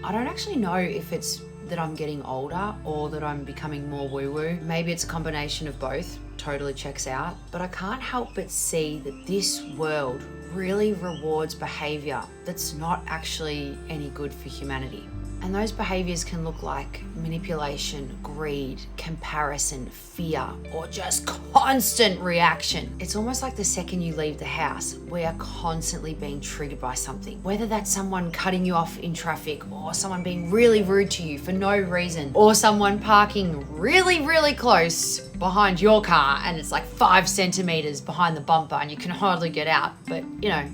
I don't actually know if it's that I'm getting older or that I'm becoming more woo-woo. Maybe it's a combination of both. Totally checks out. But I can't help but see that this world really rewards behavior that's not actually any good for humanity. And those behaviors can look like manipulation, greed, comparison, fear, or just constant reaction. It's almost like the second you leave the house, we are constantly being triggered by something. Whether that's someone cutting you off in traffic, or someone being really rude to you for no reason, or someone parking really, really close behind your car and it's like 5 centimeters behind the bumper and you can hardly get out, but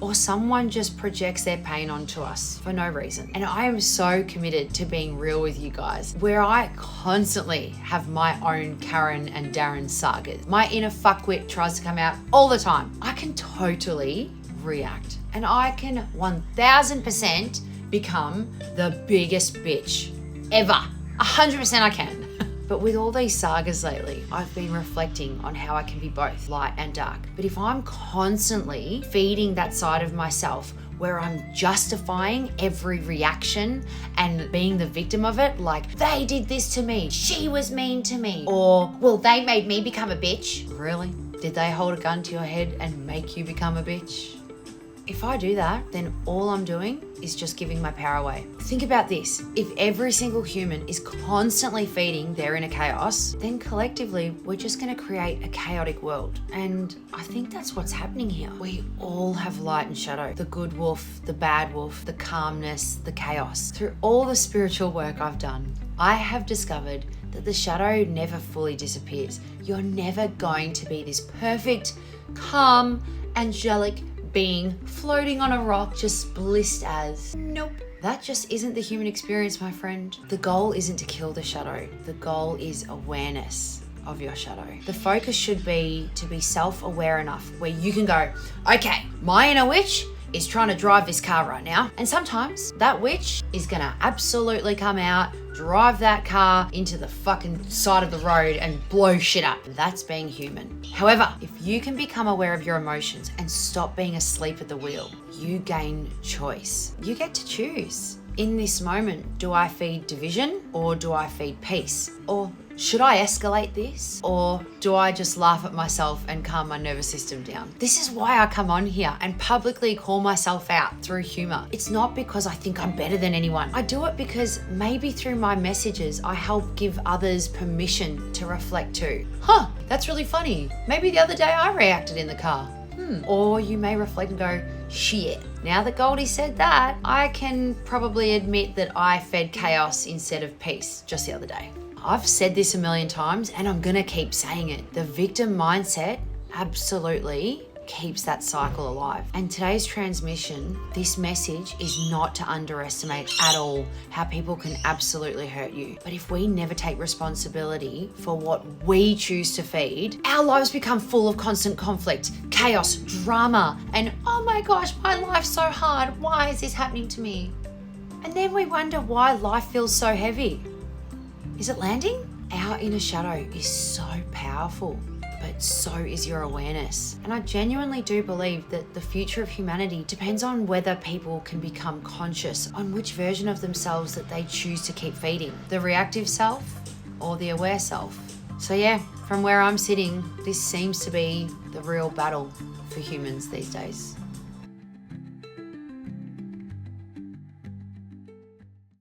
or someone just projects their pain onto us for no reason. And I am so committed to being real with you guys, where I constantly have my own Karen and Darren sagas. My inner fuckwit tries to come out all the time. I can totally react and I can 1000% become the biggest bitch ever. 100% I can. But with all these sagas lately, I've been reflecting on how I can be both light and dark. But if I'm constantly feeding that side of myself where I'm justifying every reaction and being the victim of it, like, they did this to me, she was mean to me, or, well, they made me become a bitch. Really? Did they hold a gun to your head and make you become a bitch? If I do that, then all I'm doing is just giving my power away. Think about this. If every single human is constantly feeding their inner chaos, then collectively, we're just gonna create a chaotic world. And I think that's what's happening here. We all have light and shadow, the good wolf, the bad wolf, the calmness, the chaos. Through all the spiritual work I've done, I have discovered that the shadow never fully disappears. You're never going to be this perfect, calm, angelic being floating on a rock, just blissed as. Nope. That just isn't the human experience, my friend. The goal isn't to kill the shadow. The goal is awareness of your shadow. The focus should be to be self-aware enough where you can go, okay, my inner witch is trying to drive this car right now. And sometimes that witch is gonna absolutely come out, drive that car into the fucking side of the road and blow shit up. That's being human. However, if you can become aware of your emotions and stop being asleep at the wheel, you gain choice. You get to choose. In this moment, do I feed division or do I feed peace? Or should I escalate this? Or do I just laugh at myself and calm my nervous system down? This is why I come on here and publicly call myself out through humor. It's not because I think I'm better than anyone. I do it because maybe through my messages, I help give others permission to reflect too. That's really funny. Maybe the other day I reacted in the car. Or you may reflect and go, shit. Now that GOLDI said that, I can probably admit that I fed chaos instead of peace just the other day. I've said this a million times and I'm gonna keep saying it. The victim mindset absolutely keeps that cycle alive. And today's transmission, this message is not to underestimate at all how people can absolutely hurt you. But if we never take responsibility for what we choose to feed, our lives become full of constant conflict, chaos, drama, and oh my gosh, my life's so hard. Why is this happening to me? And then we wonder why life feels so heavy. Is it landing? Our inner shadow is so powerful, but so is your awareness. And I genuinely do believe that the future of humanity depends on whether people can become conscious on which version of themselves that they choose to keep feeding, the reactive self or the aware self. So yeah, from where I'm sitting, this seems to be the real battle for humans these days.